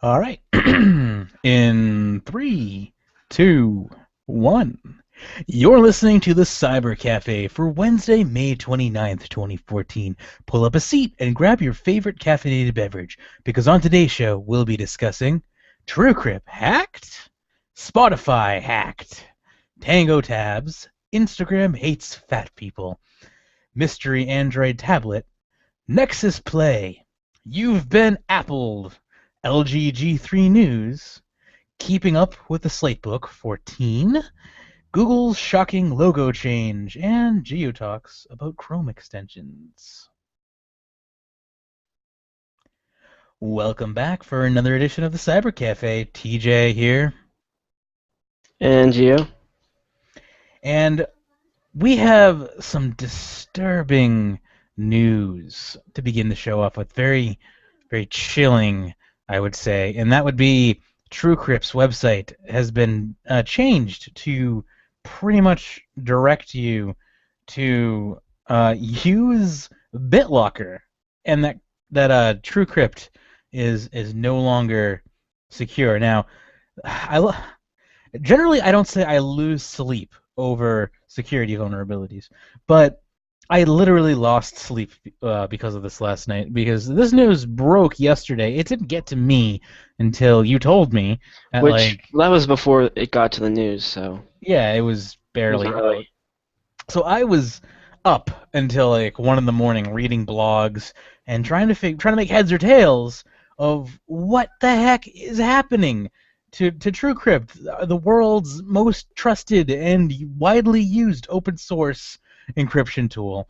All right. In three, two, one. You're listening to the Cyber Cafe for Wednesday, May 29th, 2014. Pull up a seat and grab your favorite caffeinated beverage, because on today's show, we'll be discussing Truecrypt Hacked, Spotify Hacked, Tango Tabs, Instagram hates fat people, Mystery Android Tablet, Nexus Play, You've Been Appled, LG G3 News, Keeping Up with the Slatebook 14, Google's shocking logo change, and GeoTalks about Chrome extensions. Welcome back for another edition of the Cyber Cafe. TJ here. And Geo? And we have some disturbing news to begin the show off with. Very, very chilling, I would say. And that would be Truecrypt's website has been changed to pretty much direct you to use BitLocker, and that Truecrypt is no longer secure. Now, generally I don't say I lose sleep over security vulnerabilities, but I literally lost sleep because of this last night, because this news broke yesterday. It didn't get to me until you told me. That was before it got to the news, so... Yeah, it was barely. Early. So I was up until 1 in the morning reading blogs and trying to make heads or tails of what the heck is happening to Truecrypt, the world's most trusted and widely used open source encryption tool.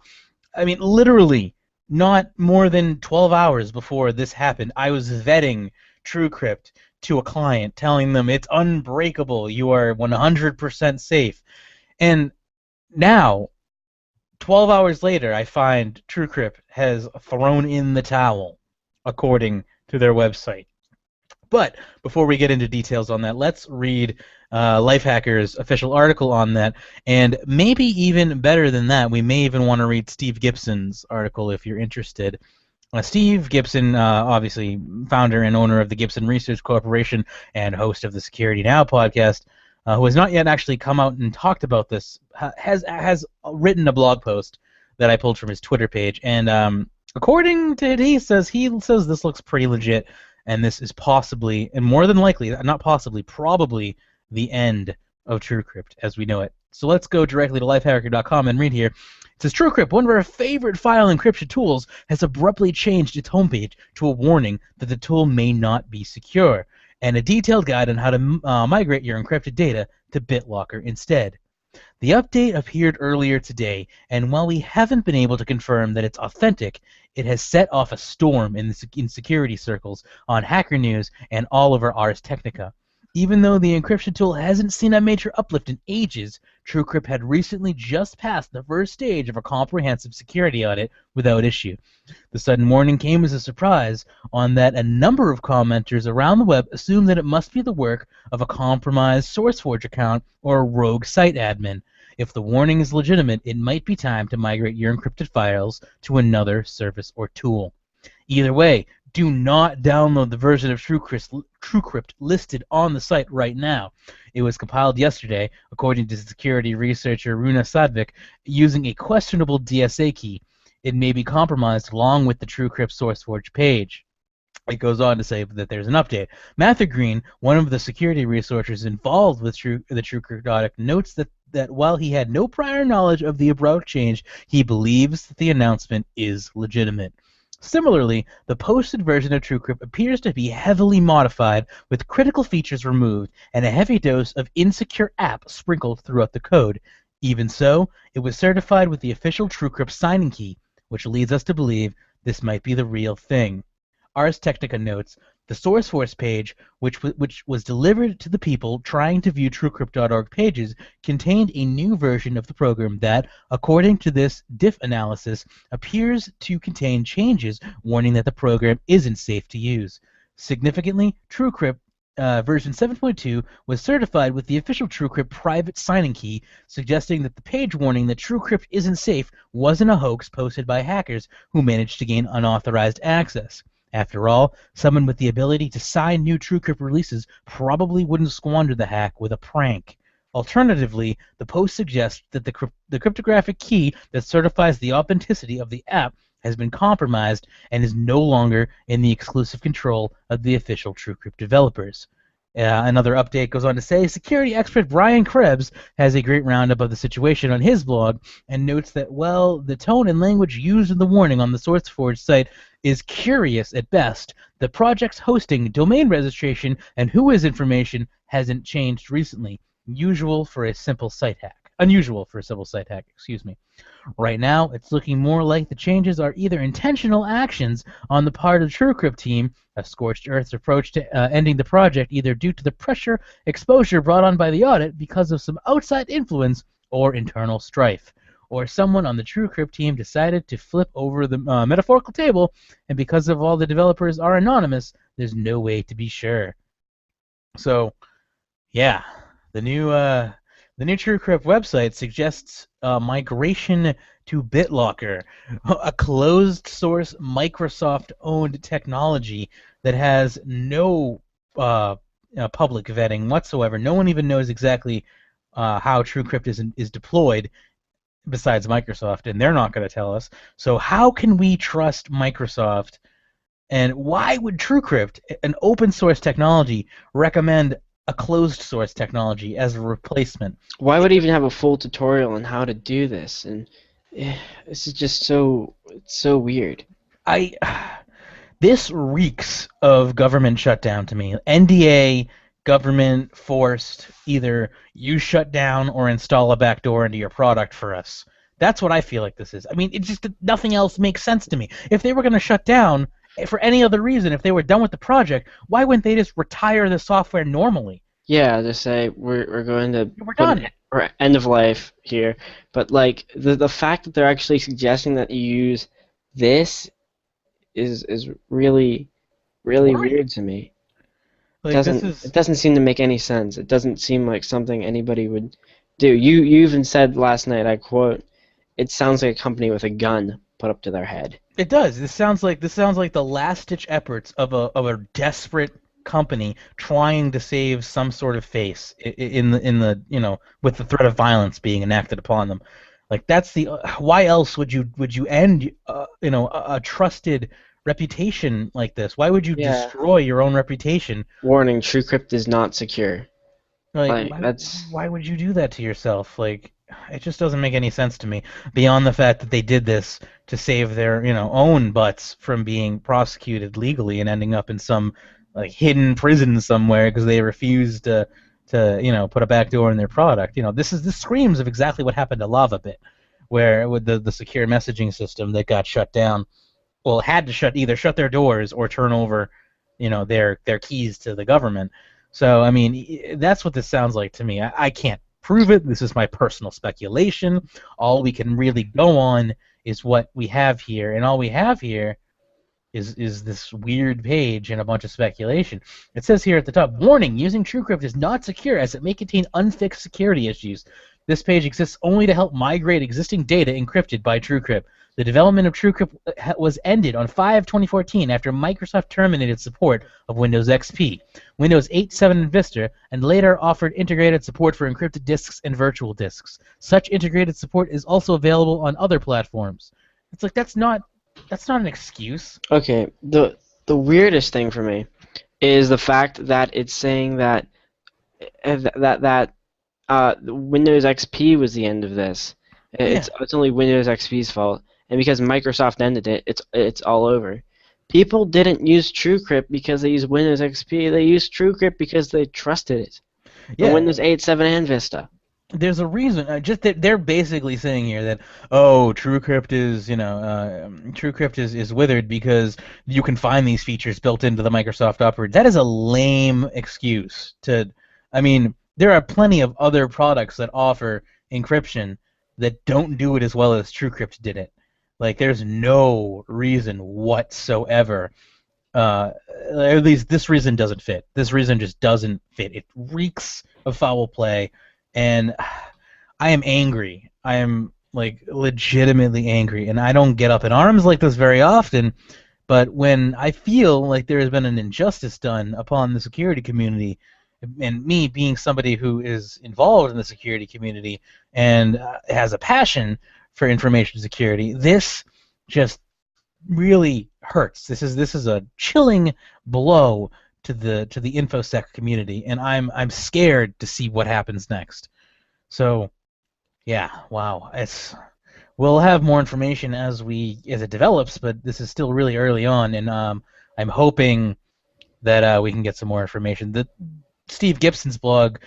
I mean, literally, not more than 12 hours before this happened, I was vetting Truecrypt to a client, telling them it's unbreakable, you are 100% safe. And now, 12 hours later, I find Truecrypt has thrown in the towel, according to their website. But before we get into details on that, let's read Lifehacker's official article on that, and maybe even better than that, we may even want to read Steve Gibson's article if you're interested. Steve Gibson, obviously founder and owner of the Gibson Research Corporation and host of the Security Now podcast, who has not yet actually come out and talked about this, has written a blog post that I pulled from his Twitter page, and according to it, he says this looks pretty legit, and this is possibly, and more than likely, not possibly, probably the end of Truecrypt as we know it. So let's go directly to lifehacker.com and read here. It says, Truecrypt, one of our favorite file encryption tools, has abruptly changed its homepage to a warning that the tool may not be secure, and a detailed guide on how to migrate your encrypted data to BitLocker instead. The update appeared earlier today, and while we haven't been able to confirm that it's authentic, it has set off a storm in security circles on Hacker News and all over Ars Technica. Even though the encryption tool hasn't seen a major uplift in ages, Truecrypt had recently just passed the first stage of a comprehensive security audit without issue. The sudden warning came as a surprise, on that a number of commenters around the web assumed that it must be the work of a compromised SourceForge account or a rogue site admin. If the warning is legitimate, it might be time to migrate your encrypted files to another service or tool. Either way, do not download the version of Truecrypt listed on the site right now. It was compiled yesterday, according to security researcher Runa Sadvik, using a questionable DSA key. It may be compromised along with the Truecrypt SourceForge page. It goes on to say that there's an update. Matthew Green, one of the security researchers involved with the Truecrypt audit, notes that while he had no prior knowledge of the abrupt change, he believes that the announcement is legitimate. Similarly, the posted version of Truecrypt appears to be heavily modified, with critical features removed and a heavy dose of insecure app sprinkled throughout the code. Even so, it was certified with the official Truecrypt signing key, which leads us to believe this might be the real thing. Ars Technica notes, the SourceForge page, which was delivered to the people trying to view truecrypt.org pages, contained a new version of the program that, according to this diff analysis, appears to contain changes warning that the program isn't safe to use. Significantly, Truecrypt version 7.2 was certified with the official Truecrypt private signing key, suggesting that the page warning that Truecrypt isn't safe wasn't a hoax posted by hackers who managed to gain unauthorized access. After all, someone with the ability to sign new Truecrypt releases probably wouldn't squander the hack with a prank. Alternatively, the post suggests that the cryptographic key that certifies the authenticity of the app has been compromised and is no longer in the exclusive control of the official Truecrypt developers. Another update goes on to say security expert Brian Krebs has a great roundup of the situation on his blog and notes that, well, the tone and language used in the warning on the SourceForge site is curious at best. The project's hosting, domain registration, and whois information hasn't changed recently. Unusual for a simple site hack. Excuse me. Right now, it's looking more like the changes are either intentional actions on the part of the Truecrypt team, a scorched earth's approach to ending the project either due to the pressure exposure brought on by the audit because of some outside influence or internal strife. Or someone on the Truecrypt team decided to flip over the metaphorical table, and because of all the developers are anonymous, there's no way to be sure. So, yeah, the new Truecrypt website suggests migration to BitLocker, a closed-source Microsoft-owned technology that has no public vetting whatsoever. No one even knows exactly how Truecrypt is deployed, besides Microsoft, and they're not going to tell us. So how can we trust Microsoft? And why would Truecrypt, an open-source technology, recommend a closed-source technology as a replacement? Why would it even have a full tutorial on how to do this? And this is just so weird. This reeks of government shutdown to me. NDA, government forced, either you shut down or install a backdoor into your product for us. That's what I feel like this is. I mean, it just nothing else makes sense to me. If they were going to shut down for any other reason, if they were done with the project, why wouldn't they just retire the software normally? Yeah, just say we're going to We're done. Or end of life here. But like the fact that they're actually suggesting that you use this is really weird to me. Like, It doesn't seem to make any sense. It doesn't seem like something anybody would do. You even said last night, I quote, "It sounds like a company with a gun put up to their head." It does. This sounds like the last-ditch efforts of a desperate company trying to save some sort of face in the with the threat of violence being enacted upon them. Like, that's the why else would you end a trusted reputation like this? Why would you destroy your own reputation? Warning: Truecrypt is not secure. Like, why would you do that to yourself? Like, it just doesn't make any sense to me. Beyond the fact that they did this to save their own butts from being prosecuted legally and ending up in some like hidden prison somewhere because they refused to put a backdoor in their product. This screams of exactly what happened to LavaBit, where with the secure messaging system that got shut down. Well, had to either shut their doors or turn over, their keys to the government. So, I mean, that's what this sounds like to me. I can't prove it. This is my personal speculation. All we can really go on is what we have here, and all we have here is this weird page and a bunch of speculation. It says here at the top, warning, using Truecrypt is not secure as it may contain unfixed security issues. This page exists only to help migrate existing data encrypted by Truecrypt. The development of Truecrypt was ended on 5/2014 after Microsoft terminated support of Windows XP, Windows 8, 7, and Vista, and later offered integrated support for encrypted disks and virtual disks. Such integrated support is also available on other platforms. It's like that's not an excuse. Okay, the weirdest thing for me is the fact that it's saying that Windows XP was the end of this. It's only Windows XP's fault, and because Microsoft ended it, it's all over. People didn't use Truecrypt because they used Windows XP. They used Truecrypt because they trusted it. Yeah. Windows 8, 7, and Vista. There's a reason. Just that they're basically saying here that Truecrypt is withered because you can find these features built into the Microsoft operating. That is a lame excuse to. I mean, there are plenty of other products that offer encryption that don't do it as well as Truecrypt did it. Like, there's no reason whatsoever. At least this reason doesn't fit. This reason just doesn't fit. It reeks of foul play. And I am angry. I am, like, legitimately angry. And I don't get up in arms like this very often, But when I feel like there has been an injustice done upon the security community, and me being somebody who is involved in the security community and has a passion for information security, this just really hurts. This is a chilling blow to the infosec community, and I'm scared to see what happens next. So yeah, wow, we'll have more information as it develops, but this is still really early on, and I'm hoping that we can get some more information. Steve Gibson's blog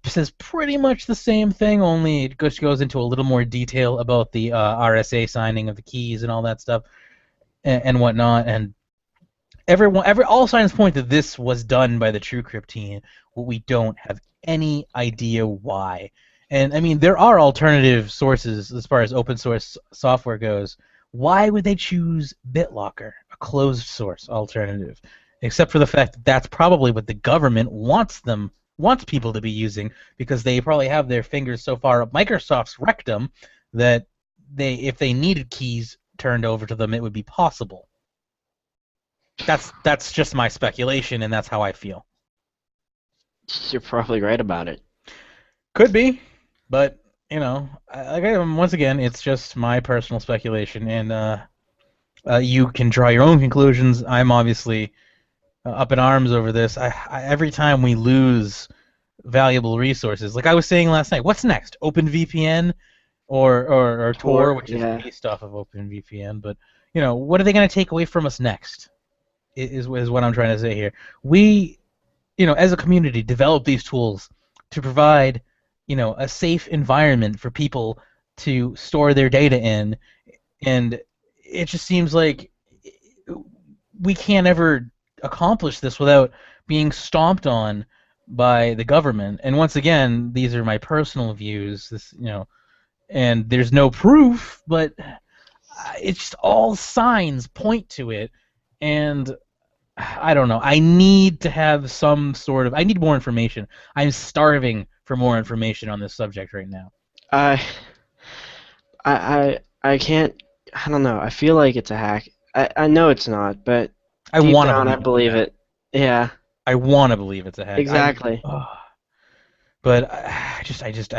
says pretty much the same thing, only it goes into a little more detail about the RSA signing of the keys and all that stuff and whatnot. And all signs point that this was done by the Truecrypt team, but we don't have any idea why. And I mean, there are alternative sources as far as open source software goes. Why would they choose BitLocker, a closed source alternative? Except for the fact that that's probably what the government wants people to be using, because they probably have their fingers so far up Microsoft's rectum that if they needed keys turned over to them, it would be possible. That's just my speculation, and that's how I feel. You're probably right about it. Could be, but once again, it's just my personal speculation, and you can draw your own conclusions. I'm obviously up in arms over this. Every time we lose valuable resources, like I was saying last night, what's next? OpenVPN or Tor, which is based off of OpenVPN. But what are they going to take away from us next? Is what I'm trying to say here. We, as a community, develop these tools to provide, a safe environment for people to store their data in, and it just seems like we can't ever accomplish this without being stomped on by the government. And once again, these are my personal views. And there's no proof, but it's just all signs point to it. And I don't know. I need to have I need more information. I'm starving for more information on this subject right now. I can't. I don't know. I feel like it's a hack. I know it's not, but I want to believe it. Yeah. I want to believe it's a hack. Exactly. But I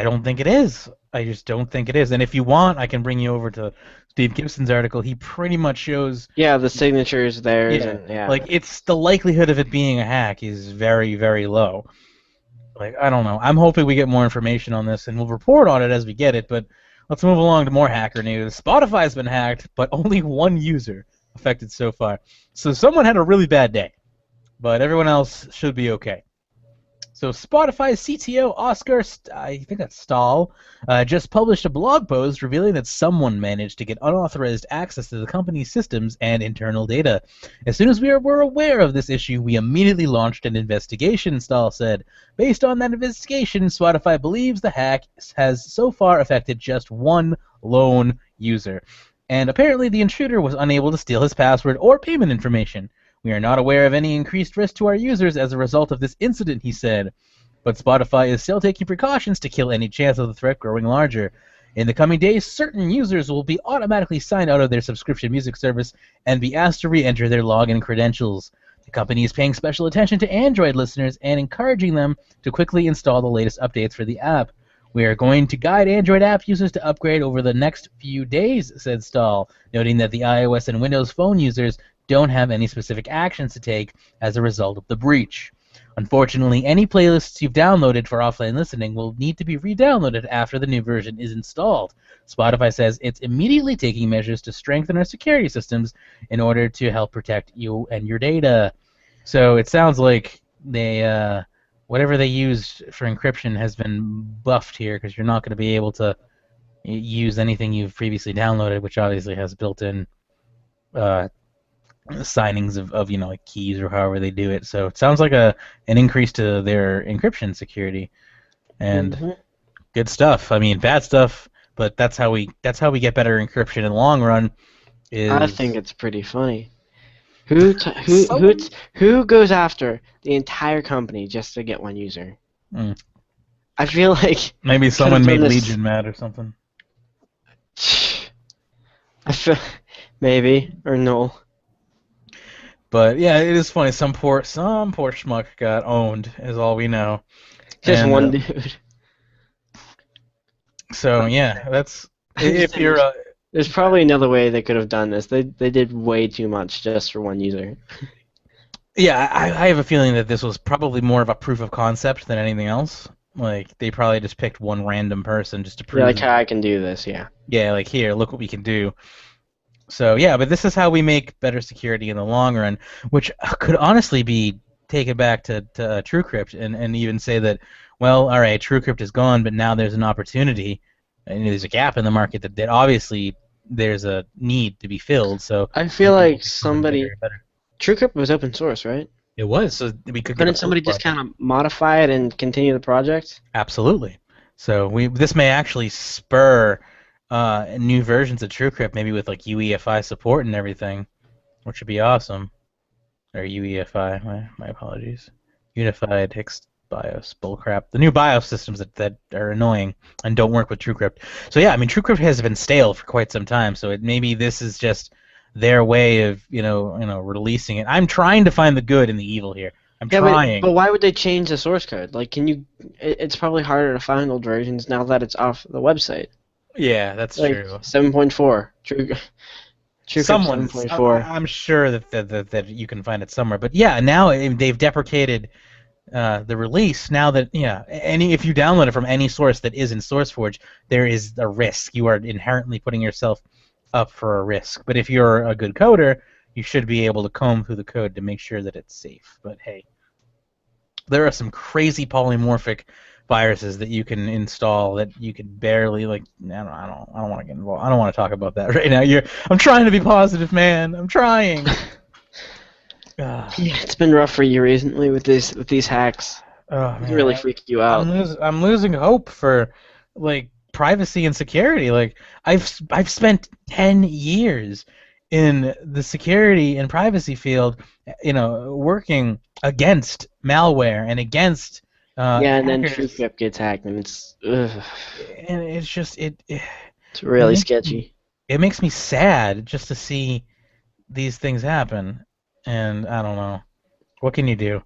don't think it is. I just don't think it is. And if you want, I can bring you over to Steve Gibson's article. He pretty much shows. Yeah, the signatures there. Yeah. Like, it's the likelihood of it being a hack is very, very low. Like, I don't know. I'm hoping we get more information on this, and we'll report on it as we get it. But let's move along to more hacker news. Spotify's been hacked, but only one user affected so far. So someone had a really bad day, but everyone else should be okay. So Spotify's CTO, Oscar, I think that's Stahl, just published a blog post revealing that someone managed to get unauthorized access to the company's systems and internal data. As soon as we were aware of this issue, we immediately launched an investigation, Stahl said. Based on that investigation, Spotify believes the hack has so far affected just one lone user. And apparently the intruder was unable to steal his password or payment information. We are not aware of any increased risk to our users as a result of this incident, he said. But Spotify is still taking precautions to kill any chance of the threat growing larger. In the coming days, certain users will be automatically signed out of their subscription music service and be asked to re-enter their login credentials. The company is paying special attention to Android listeners and encouraging them to quickly install the latest updates for the app. We are going to guide Android app users to upgrade over the next few days, said Stahl, noting that the iOS and Windows Phone users don't have any specific actions to take as a result of the breach. Unfortunately, any playlists you've downloaded for offline listening will need to be re-downloaded after the new version is installed. Spotify says it's immediately taking measures to strengthen our security systems in order to help protect you and your data. So it sounds like they whatever they used for encryption has been buffed here, because you're not going to be able to use anything you've previously downloaded, which obviously has built-in signings of like keys or however they do it. So it sounds like an increase to their encryption security, and good stuff. I mean, bad stuff, but that's how we get better encryption in the long run. I think it's pretty funny. Who goes after the entire company just to get one user? I feel like maybe someone made Legion mad or something. I feel maybe or no. But yeah, it is funny. Some poor schmuck got owned, is all we know. Just And one dude. so yeah, that's I'm just if saying, you're there's probably another way they could have done this. They did way too much just for one user. yeah, I have a feeling that this was probably more of a proof of concept than anything else. Like they probably just picked one random person just to Yeah, prove like that, how I can do this. Yeah. yeah, like here, look what we can do. So yeah, but this is how we make better security in the long run, which could honestly be taken back to Truecrypt and even say that, well, all right, Truecrypt is gone, but now there's an opportunity, and there's a gap in the market that obviously there's a need to be filled. So I feel maybe we like can build it better somebody. and better. TrueCrypt was open source, right? It was, so we could get a Couldn't pull somebody just project. kind of modify it and continue the project? Absolutely. So this may actually spur new versions of Truecrypt, maybe with like UEFI support and everything, which would be awesome. Or UEFI, my apologies. Unified Hicks BIOS bullcrap. The new BIOS systems that are annoying and don't work with TrueCrypt. So yeah, I mean TrueCrypt has been stale for quite some time. So maybe this is just their way of releasing it. I'm trying to find the good and the evil here. I'm Yeah, trying. but why would they change the source code? Like, can you? It's probably harder to find old versions now that it's off the website. Yeah, that's Like true. 7.4, TrueCrypt Someone's. 7.4. I'm sure that you can find it somewhere. But yeah, now they've deprecated the release. Now that if you download it from any source that is in SourceForge, there is a risk. You are inherently putting yourself up for a risk. But if you're a good coder, you should be able to comb through the code to make sure that it's safe. But hey, there are some crazy polymorphic viruses that you can install that you can barely I don't want to get involved. I don't want to talk about that right now. I'm trying to be positive, man. I'm trying. Yeah, it's been rough for you recently with these hacks. Oh It can man, really freak you out. I'm losing hope for like privacy and security. Like I've spent 10 years in the security and privacy field, working against malware and against Yeah, and then hackers, TrueCrypt gets hacked, and it's and it's just it's really sketchy. it makes me sad just to see these things happen, and I don't know. What can you do?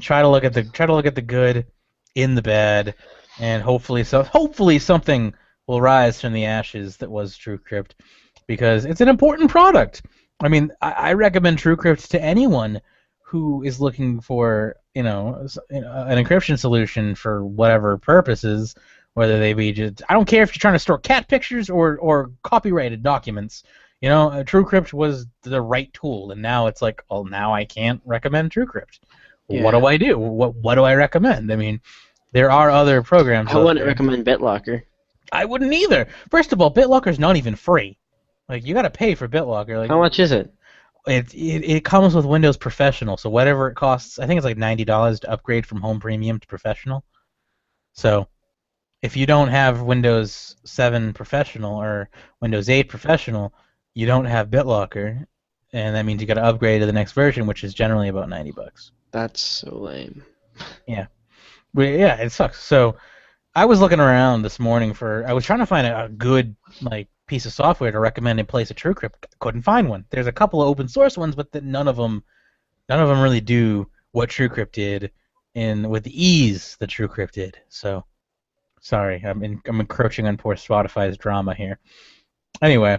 Try to look at the good in the bad, and hopefully something will rise from the ashes that was TrueCrypt, because it's an important product. I mean, I recommend TrueCrypt to anyone who is looking for an encryption solution for whatever purposes, whether they be just, I don't care if you're trying to store cat pictures or copyrighted documents. TrueCrypt was the right tool, and now it's like, well, now I can't recommend TrueCrypt. Yeah. What do I do? What do I recommend? I mean, there are other programs I out wouldn't there. recommend BitLocker. I wouldn't either. First of all, BitLocker's not even free. Like, you got to pay for BitLocker. Like, How much is it? it comes with Windows Professional, so whatever it costs, I think it's like $90 to upgrade from Home Premium to Professional. So if you don't have Windows 7 Professional or Windows 8 Professional, you don't have BitLocker, and that means you got to upgrade to the next version, which is generally about $90. That's so lame. Yeah, but yeah, it sucks. So I was looking around this morning I was trying to find a good piece of software to recommend in place of TrueCrypt. Couldn't find one. There's a couple of open source ones, but none of them really do what TrueCrypt did with the ease that TrueCrypt did. So sorry, I'm encroaching on poor Spotify's drama here. Anyway.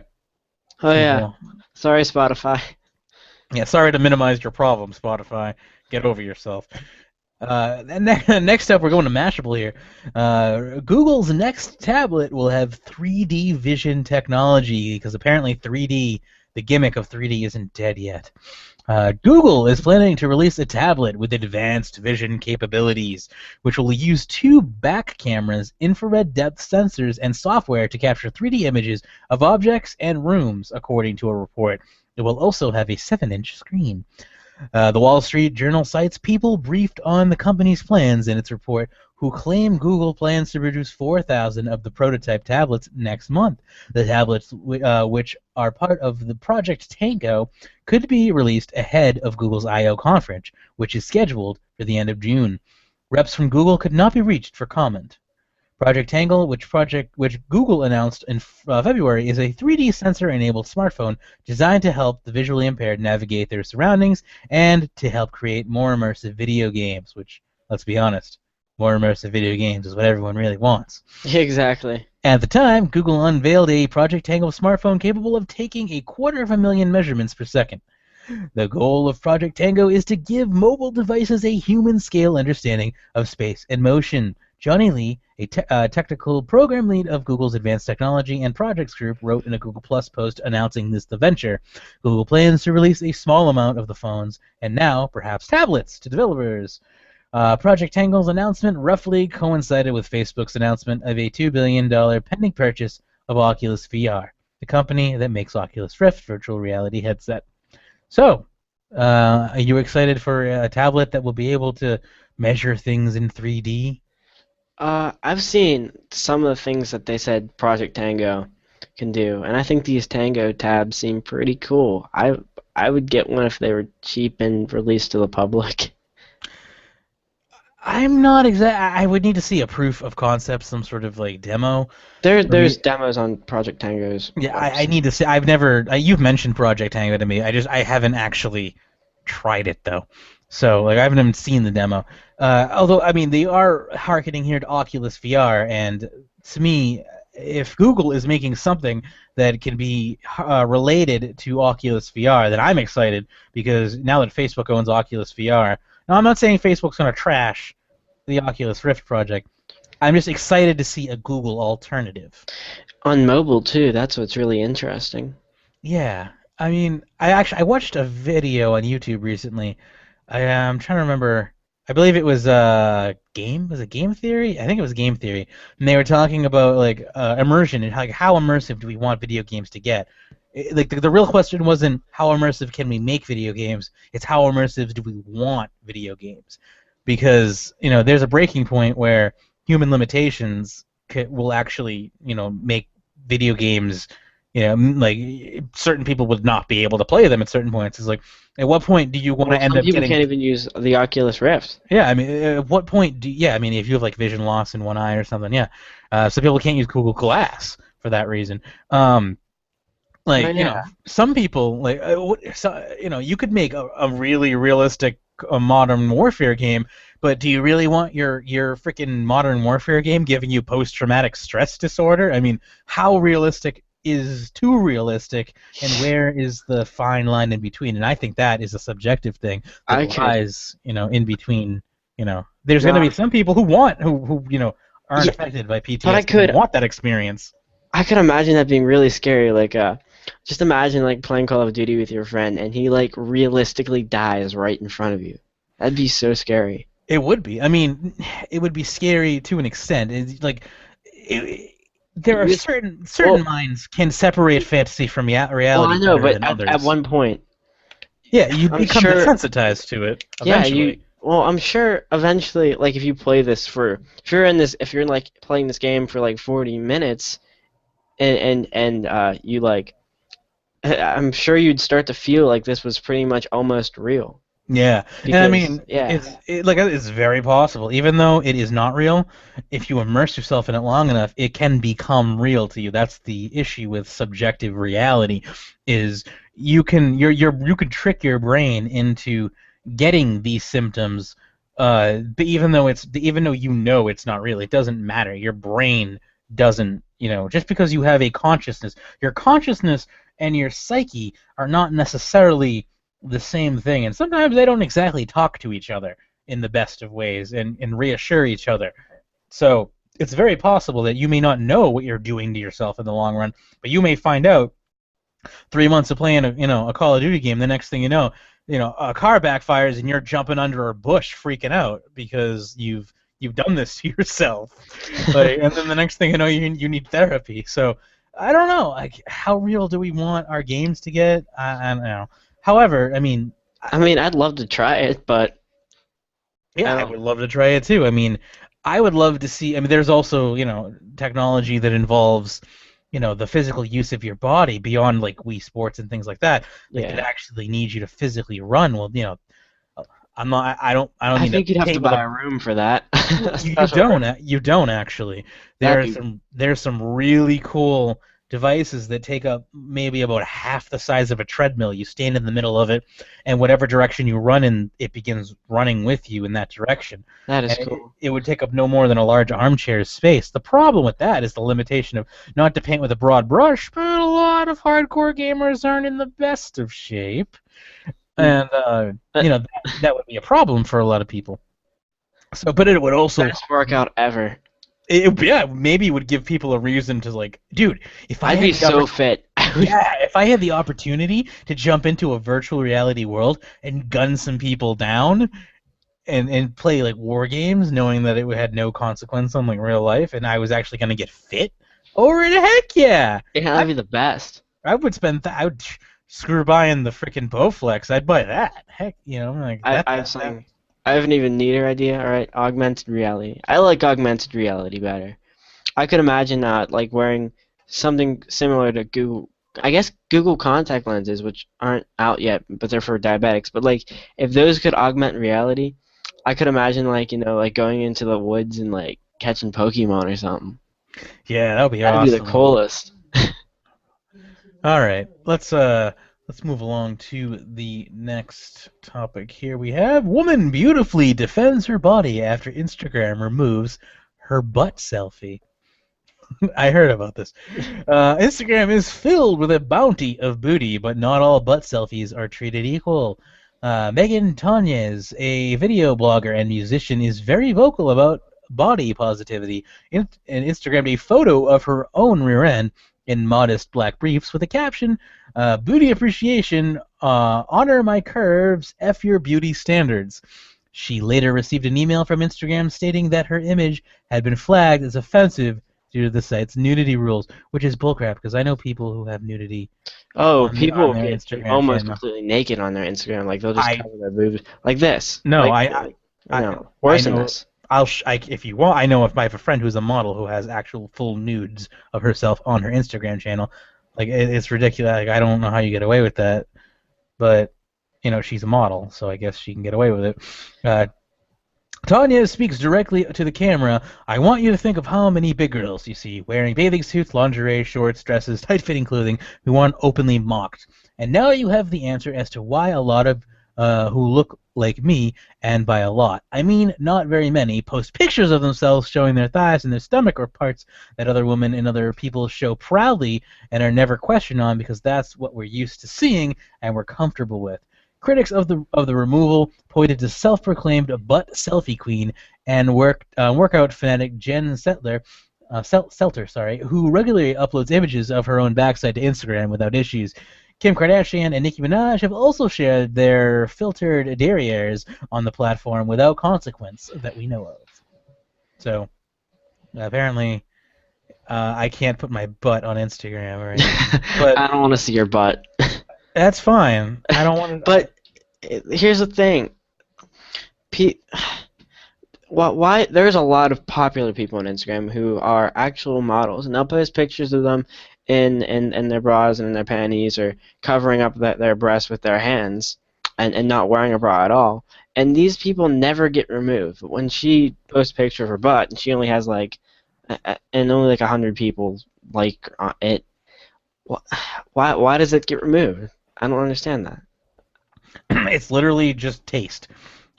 Oh yeah. Sorry, Spotify. Yeah, sorry to minimize your problem, Spotify. Get over yourself. And next up, we're going to Mashable here. Google's next tablet will have 3D vision technology, because apparently the gimmick of 3D isn't dead yet. Google is planning to release a tablet with advanced vision capabilities, which will use two back cameras, infrared depth sensors, and software to capture 3D images of objects and rooms, according to a report. It will also have a 7-inch screen. The Wall Street Journal cites people briefed on the company's plans in its report, who claim Google plans to produce 4,000 of the prototype tablets next month. The tablets, which are part of the Project Tango, could be released ahead of Google's I/O conference, which is scheduled for the end of June. Reps from Google could not be reached for comment. Project Tangle, which Google announced in February, is a 3D sensor-enabled smartphone designed to help the visually impaired navigate their surroundings and to help create more immersive video games. Which, let's be honest, more immersive video games is what everyone really wants. Exactly. At the time, Google unveiled a Project Tango smartphone capable of taking 250,000 measurements per second. The goal of Project Tango is to give mobile devices a human-scale understanding of space and motion. Johnny Lee, a technical program lead of Google's Advanced Technology and Projects Group, wrote in a Google Plus post announcing the venture. Google plans to release a small amount of the phones, and now perhaps tablets, to developers. Project Tango's announcement roughly coincided with Facebook's announcement of a $2 billion pending purchase of Oculus VR, the company that makes Oculus Rift virtual reality headset. So, are you excited for a tablet that will be able to measure things in 3D? I've seen some of the things that they said Project Tango can do, and I think these Tango Tabs seem pretty cool. I would get one if they were cheap and released to the public. I'm not exact. I would need to see a proof of concept, some sort of like demo. There's demos on Project Tango's Yeah, website. I need to see. I've never. You've mentioned Project Tango to me. I haven't actually tried it though. So like I haven't even seen the demo. Although I mean they are harkening here to Oculus VR, and to me, if Google is making something that can be related to Oculus VR, then I'm excited because now that Facebook owns Oculus VR. Now, I'm not saying Facebook's going to trash the Oculus Rift project. I'm just excited to see a Google alternative. On mobile too, that's what's really interesting. Yeah, I mean, I watched a video on YouTube recently. I'm trying to remember. I believe it was Game. Was it Game Theory? I think it was Game Theory, and they were talking about like immersion and like how immersive do we want video games to get. Like the real question wasn't how immersive can we make video games, it's how immersive do we want video games, because there's a breaking point where human limitations will actually make video games, like certain people would not be able to play them at certain points. It's like at what point do you want to end Some up people getting can't even use the Oculus Rift. yeah, I mean, at what point I mean, if you have like vision loss in one eye or something, yeah, some people can't use Google Glass for that reason. Like, some people, like, you could make a really realistic modern warfare game, but do you really want your freaking modern warfare game giving you post-traumatic stress disorder? I mean, how realistic is too realistic, and where is the fine line in between? And I think that is a subjective thing that lies, in between. There's going to be some people who aren't affected by PTSD and want that experience. I could imagine that being really scary. Like, just imagine like playing Call of Duty with your friend, and he like realistically dies right in front of you. That'd be so scary. It would be. I mean, it would be scary to an extent. There are certain minds can separate fantasy from reality. Well, I know, but at one point. Yeah, you become desensitized to it. Eventually. Yeah, I'm sure eventually, like if you play this if you're like playing this game for like 40 minutes, and you like. I'm sure you'd start to feel like this was pretty much almost real. Yeah, because, and I mean, it's very possible. Even though it is not real, if you immerse yourself in it long enough, it can become real to you. That's the issue with subjective reality, is you can trick your brain into getting these symptoms, but even though it's not real, it doesn't matter. Your brain doesn't, just because you have a consciousness, your consciousness and your psyche are not necessarily the same thing, and sometimes they don't exactly talk to each other in the best of ways and reassure each other. So it's very possible that you may not know what you're doing to yourself in the long run, but you may find out 3 months of playing a Call of Duty game, the next thing you know, a car backfires and you're jumping under a bush freaking out because you've done this to yourself. And then the next thing you know, you need therapy. So I don't know, like, how real do we want our games to get? I don't know. However, I mean, I'd love to try it, but yeah, I would love to try it too. I mean, I would love to see. I mean, there's also technology that involves the physical use of your body beyond like Wii Sports and things like that. That could actually need you to physically run. Well, I'm not. I don't. I think you'd have to buy a room for that. You don't. You don't actually. That'd There are be there's some really cool devices that take up maybe about half the size of a treadmill. You stand in the middle of it, and whatever direction you run in, it begins running with you in that direction. that is And cool. it would take up no more than a large armchair's space. The problem with that is the limitation of not to paint with a broad brush, but a lot of hardcore gamers aren't in the best of shape, and that would be a problem for a lot of people. So, but it would also Best workout ever. yeah, maybe it would give people a reason to like, dude, if I I'd had be the so fit. yeah, if I had the opportunity to jump into a virtual reality world and gun some people down and play like war games, knowing that it had no consequence on like real life, and I was actually gonna get fit, or heck yeah, Yeah, that'd be the best. I would spend I would screw buying the freaking Bowflex. I'd buy that. Heck, like that. I have something. I have an even neater idea. All right, augmented reality. I like augmented reality better. I could imagine like wearing something similar to Google. I guess Google contact lenses, which aren't out yet, but they're for diabetics. But like, if those could augment reality, I could imagine like going into the woods and like catching Pokemon or something. Yeah, that would be That'd awesome. be the coolest. All right, let's move along to the next topic. Here we have woman beautifully defends her body after Instagram removes her butt selfie. I heard about this. Instagram is filled with a bounty of booty, but not all butt selfies are treated equal. Megan Tanez, a video blogger and musician, is very vocal about body positivity and Instagrammed a photo of her own rear end in modest black briefs with a caption, booty appreciation, honor my curves, F your beauty standards. She later received an email from Instagram stating that her image had been flagged as offensive due to the site's nudity rules, which is bullcrap because I know people who have nudity Oh, on people their get Instagram almost channel. completely naked on their Instagram. Like they'll just I cover their boobs like this. no, Like, no, worse than know. this. If you want, I know if I have a friend who's a model who has actual full nudes of herself on her Instagram channel. Like it's ridiculous. Like I don't know how you get away with that, but she's a model, so I guess she can get away with it. Tanya speaks directly to the camera. I want you to think of how many big girls you see wearing bathing suits, lingerie, shorts, dresses, tight-fitting clothing who want openly mocked. And now you have the answer as to why a lot of who look like me, and by a lot, I mean not very many, post pictures of themselves showing their thighs and their stomach or parts that other women and other people show proudly and are never questioned on because that's what we're used to seeing and we're comfortable with. Critics of the removal pointed to self-proclaimed butt selfie queen and workout fanatic Jen Selter, who regularly uploads images of her own backside to Instagram without issues. Kim Kardashian and Nicki Minaj have also shared their filtered derrieres on the platform without consequence that we know of. So, apparently, I can't put my butt on Instagram or anything. But I don't want to see your butt. that's fine. I don't want to. But here's the thing. Why there's a lot of popular people on Instagram who are actual models, and they'll post pictures of them in their bras and in their panties, or covering up their breasts with their hands, and not wearing a bra at all. And these people never get removed. When she posts a picture of her butt, and she only has and only like 100 people like it, why does it get removed? I don't understand that. It's literally just taste.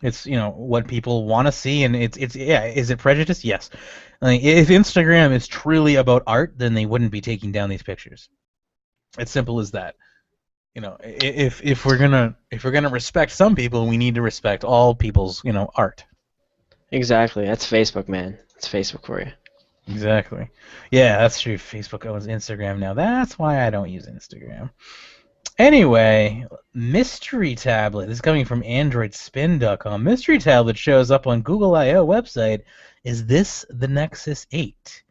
It's what people want to see, and it's yeah. Is it prejudice? Yes. Like, if Instagram is truly about art, then they wouldn't be taking down these pictures. It's simple as that. If we're gonna respect some people, we need to respect all people's art. Exactly. That's Facebook, man. That's Facebook for you. Exactly. Yeah, that's true. Facebook owns Instagram now. That's why I don't use Instagram. Anyway, Mystery Tablet is coming from AndroidSpin.com. Mystery Tablet shows up on Google I/O website. Is this the Nexus 8?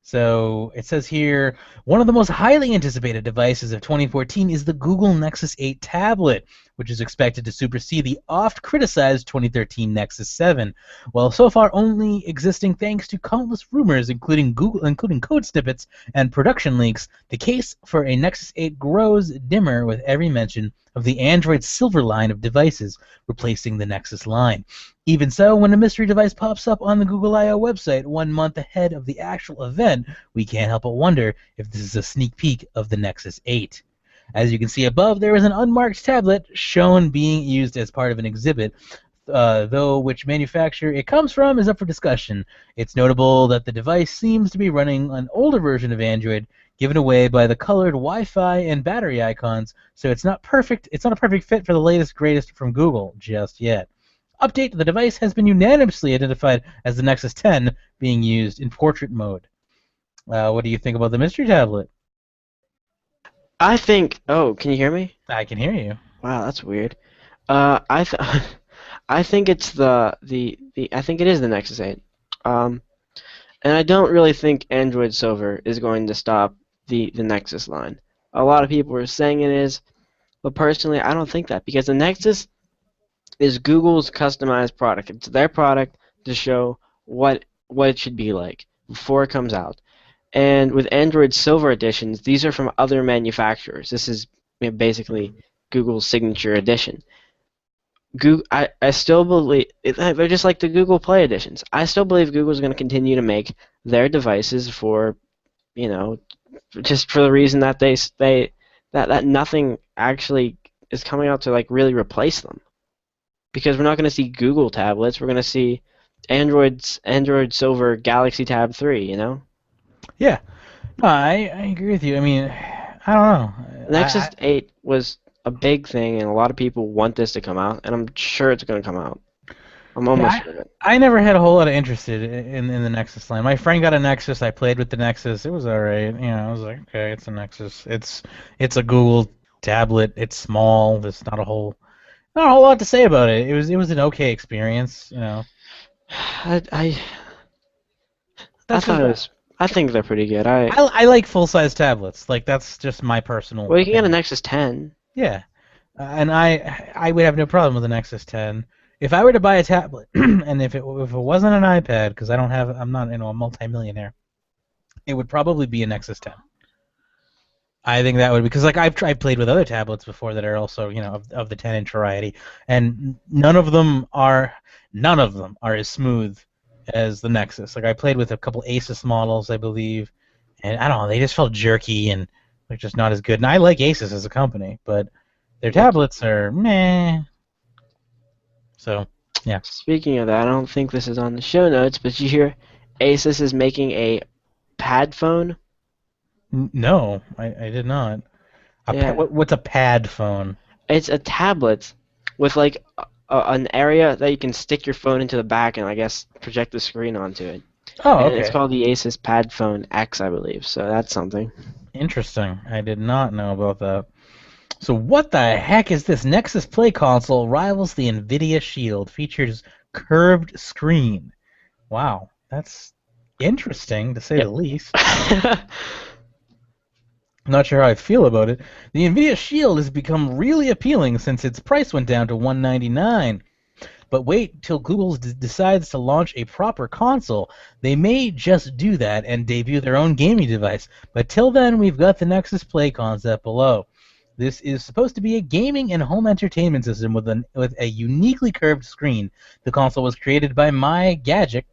So it says here, one of the most highly anticipated devices of 2014 is the Google Nexus 8 tablet, which is expected to supersede the oft-criticized 2013 Nexus 7, while so far only existing thanks to countless rumors, including code snippets and production leaks. The case for a Nexus 8 grows dimmer with every mention of the Android Silver line of devices replacing the Nexus line. Even so, when a mystery device pops up on the Google I/O website 1 month ahead of the actual event, we can't help but wonder if this is a sneak peek of the Nexus 8. As you can see above, there is an unmarked tablet shown being used as part of an exhibit, though which manufacturer it comes from is up for discussion. It's notable that the device seems to be running an older version of Android, given away by the colored Wi-Fi and battery icons, so it's not perfect. It's not a perfect fit for the latest greatest from Google just yet. Update: the device has been unanimously identified as the Nexus 10 being used in portrait mode. What do you think about the mystery tablet? I think. Oh, can you hear me? I can hear you. Wow, that's weird. I th I think it's I think it is the Nexus 8. And I don't really think Android Silver is going to stop the Nexus line. A lot of people are saying it is, but personally, I don't think that, because the Nexus is Google's customized product. It's their product to show what it should be like before it comes out. And with Android Silver editions, these are from other manufacturers. This is basically Google's signature edition. I still believe they're just like the Google Play editions. I still believe Google's going to continue to make their devices for, just for the reason that that nothing actually is coming out to like really replace them. Because we're not going to see Google tablets, we're going to see Android Silver Galaxy Tab 3, Yeah, no, I agree with you. I mean, I don't know. Nexus 8 was a big thing, and a lot of people want this to come out, and I'm sure it's going to come out. I'm almost sure of it. I never had a whole lot of interest in the Nexus line. My friend got a Nexus. I played with the Nexus. It was alright. I was like, okay, it's a Nexus. It's a Google tablet. It's small. There's not a whole lot to say about it. It was an okay experience. I think they're pretty good. I like full-size tablets. Like, that's just my personal. Well, you can get a Nexus 10. Yeah, and I would have no problem with the Nexus 10 if I were to buy a tablet, and if it wasn't an iPad, because I'm not a multimillionaire, it would probably be a Nexus 10. I think that would be, because like I've played with other tablets before that are also of the 10-inch variety, and none of them are as smooth as the Nexus. Like I played with a couple Asus models, I believe, and I don't know, they just felt jerky and like just not as good. And I like Asus as a company, but their tablets are meh. So yeah. Speaking of that, I don't think this is on the show notes, but you hear Asus is making a pad phone? No, I did not. What's a pad phone? It's a tablet with like an area that you can stick your phone into the back and I guess project the screen onto it. Oh, and okay. It's called the Asus Pad Phone X, I believe. So that's something. Interesting. I did not know about that. So what the heck is this? Nexus Play console rivals the NVIDIA Shield. Features curved screen. Wow, that's interesting to say the least. I'm not sure how I feel about it. The NVIDIA Shield has become really appealing since its price went down to $199. But wait till Google decides to launch a proper console. They may just do that and debut their own gaming device. But till then, we've got the Nexus Play concept below. This is supposed to be a gaming and home entertainment system with a uniquely curved screen. The console was created by my Gadgetic.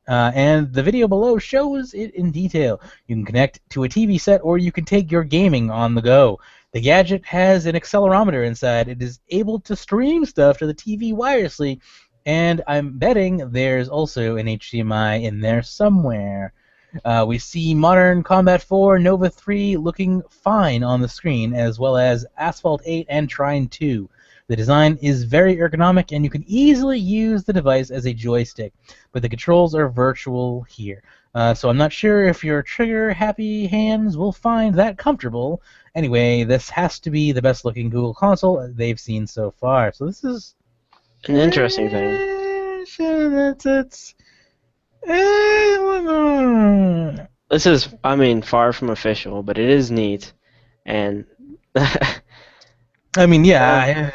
And the video below shows it in detail. You can connect to a TV set or you can take your gaming on the go. The gadget has an accelerometer inside. It is able to stream stuff to the TV wirelessly, and I'm betting there's also an HDMI in there somewhere. We see Modern Combat 4, Nova 3 looking fine on the screen, as well as Asphalt 8 and Trine 2. The design is very ergonomic, and you can easily use the device as a joystick, but the controls are virtual here. So I'm not sure if your trigger-happy hands will find that comfortable. Anyway, this has to be the best-looking Google console they've seen so far. So this is an interesting thing. This is, I mean, far from official, but it is neat, and I mean, Uh, yeah,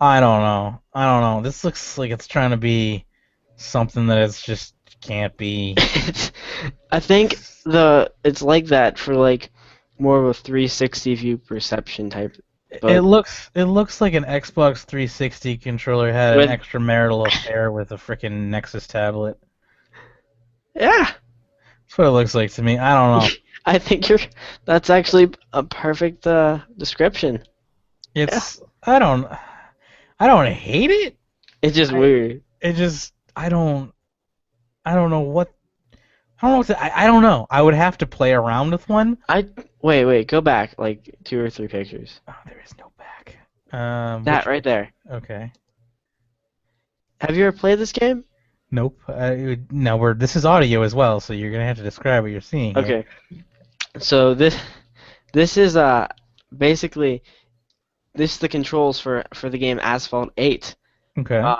I don't know. I don't know. This looks like it's trying to be something that it's just can't be. I think it's like that for like more of a 360 view perception type, It but looks like an Xbox 360 controller had an with extramarital affair with a freaking Nexus tablet. yeah, That's what it looks like to me. I don't know. I think that's actually a perfect description. Yeah, I don't hate it. it's just I weird. it just I don't know what I don't know what I don't know. I would have to play around with one. I wait, go back like 2 or 3 pictures. Oh, there is no back. That Which right there. okay. Have you ever played this game? Nope. No, this is audio as well, so you're gonna have to describe what you're seeing here. Okay, so this is basically this is the controls for the game Asphalt 8, Okay.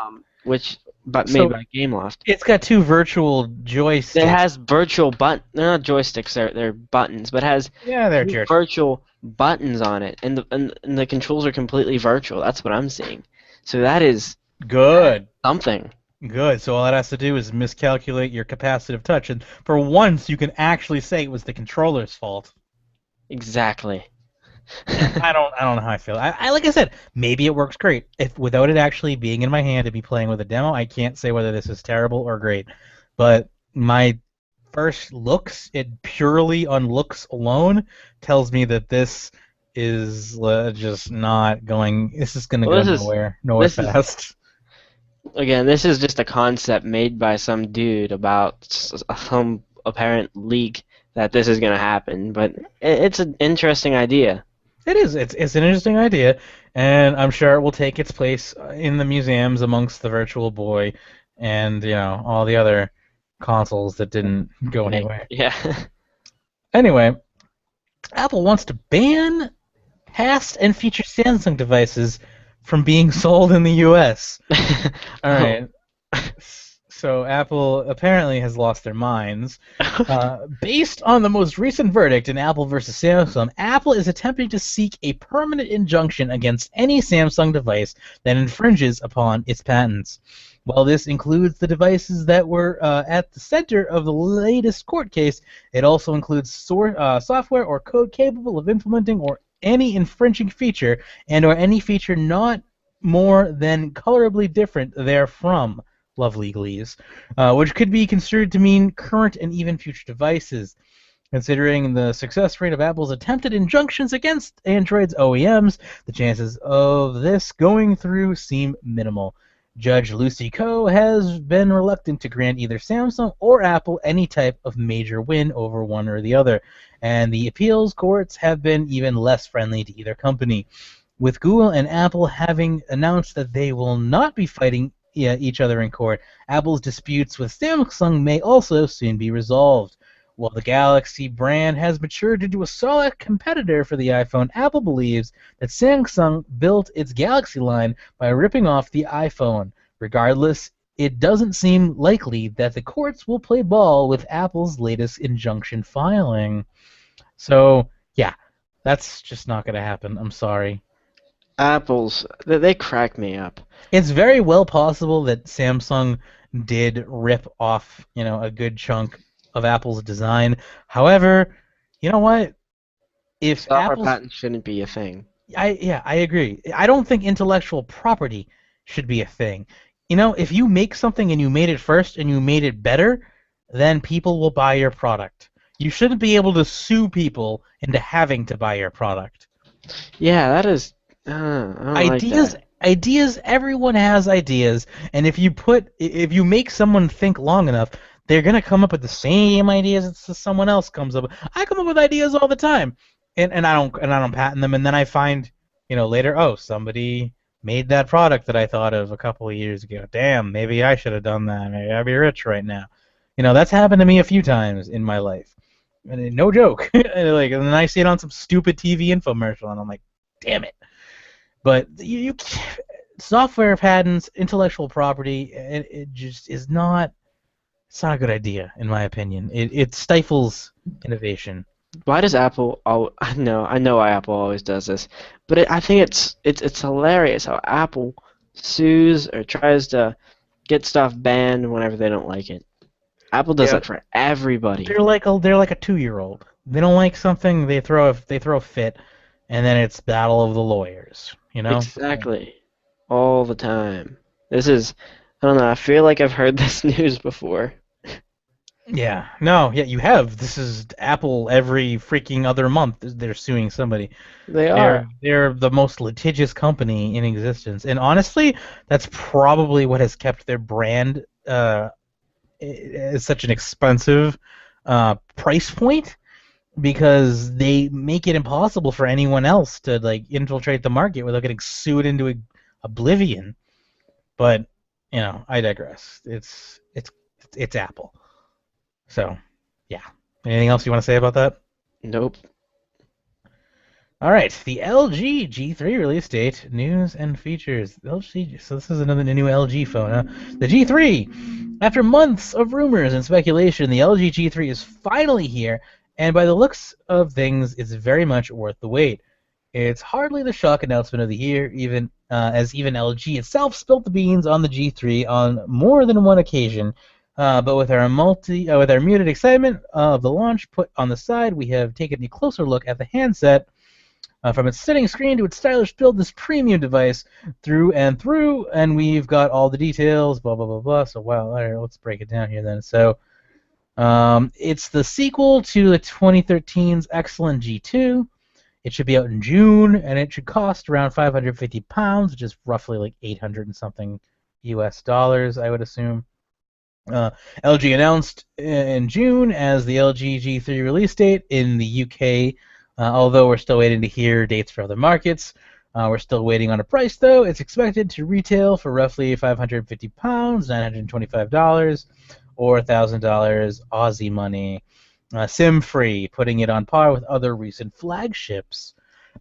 which but made So by Gameloft. it's got two virtual It joysticks. has virtual they're not joysticks, they're buttons, but it has Yeah, they're two jerks. virtual buttons on it, and the controls are completely virtual. That's what I'm seeing. So that is Good. something. Good. So all it has to do is miscalculate your capacitive touch, and for once you can actually say it was the controller's fault. Exactly. I don't know how I feel. I like I said, maybe it works great. If without it actually being in my hand to be playing with a demo, I can't say whether this is terrible or great. But my first looks, it purely on looks alone, tells me that this is just not going. This is going to Well, go nowhere this is fast. again, this is just a concept made by some dude about some apparent leak that this is going to happen, but it's an interesting idea. It is. It's an interesting idea, and I'm sure it will take its place in the museums amongst the Virtual Boy, and all the other consoles that didn't go anywhere. Yeah. Anyway, Apple wants to ban past and future Samsung devices from being sold in the U.S. All right. So Apple apparently has lost their minds. Based on the most recent verdict in Apple versus Samsung, Apple is attempting to seek a permanent injunction against any Samsung device that infringes upon its patents. While this includes the devices that were at the center of the latest court case, it also includes software or code capable of implementing or any infringing feature and/or any feature not more than colorably different therefrom. Lovely legalese, which could be construed to mean current and even future devices. Considering the success rate of Apple's attempted injunctions against Android's OEMs, the chances of this going through seem minimal. Judge Lucy Koh has been reluctant to grant either Samsung or Apple any type of major win over one or the other, and the appeals courts have been even less friendly to either company. With Google and Apple having announced that they will not be fighting each other in court, Apple's disputes with Samsung may also soon be resolved. While the Galaxy brand has matured into a solid competitor for the iPhone, Apple believes that Samsung built its Galaxy line by ripping off the iPhone. Regardless, it doesn't seem likely that the courts will play ball with Apple's latest injunction filing. So, yeah, that's just not going to happen. I'm sorry. Apples, they crack me up. It's very well possible that Samsung did rip off, a good chunk of Apple's design. However, you know what? If Software Apple's patents shouldn't be a thing. I agree. I don't think intellectual property should be a thing. If you make something and you made it first and you made it better, then people will buy your product. You shouldn't be able to sue people into having to buy your product. Yeah, that is. I don't Ideas, like that. ideas. Everyone has ideas, and if you make someone think long enough, they're gonna come up with the same ideas as someone else comes up with. I come up with ideas all the time, and I don't patent them, and then I find, later, oh, somebody made that product that I thought of a couple of years ago. Damn, maybe I should have done that. Maybe I'd be rich right now. That's happened to me a few times in my life, and no joke. And then I see it on some stupid TV infomercial, and I'm like, damn it. But you software patents, intellectual property, it just is not. It's not a good idea, in my opinion. It stifles innovation. Why does Apple? I know why Apple always does this, but I think it's hilarious how Apple sues or tries to get stuff banned whenever they don't like it. Apple does Yeah, that for everybody. they're like a 2-year-old. They don't like something, they throw a fit, and then it's battle of the lawyers. You know? Exactly. All the time. This is, I don't know, I feel like I've heard this news before. Yeah. No. Yeah. You have. This is Apple every freaking other month. They're suing somebody. They They're are. they're the most litigious company in existence, and honestly, that's probably what has kept their brand at such an expensive price point because they make it impossible for anyone else to like infiltrate the market without getting sued into oblivion. But I digress. It's Apple. So yeah. Anything else you want to say about that? Nope. All right, the LG G3 release date, news and features. LG, so this is another new LG phone, huh? The G3. After months of rumors and speculation, the LG G3 is finally here, and by the looks of things, it's very much worth the wait. It's hardly the shock announcement of the year, even LG itself spilled the beans on the G3 on more than one occasion. But with our muted excitement of the launch put on the side, we have taken a closer look at the handset. From its stunning screen to its stylish build, this premium device through and through, and we've got all the details, blah, blah, blah, blah. So, wow, all right, let's break it down here then. So, it's the sequel to the 2013's excellent G2. It should be out in June, and it should cost around £550, which is roughly like 800 and something US dollars, I would assume. LG announced in June as the LG G3 release date in the UK, although we're still waiting to hear dates for other markets. We're still waiting on a price, though. It's expected to retail for roughly £550, $925, or $1,000 Aussie money. SIM-free, putting it on par with other recent flagships.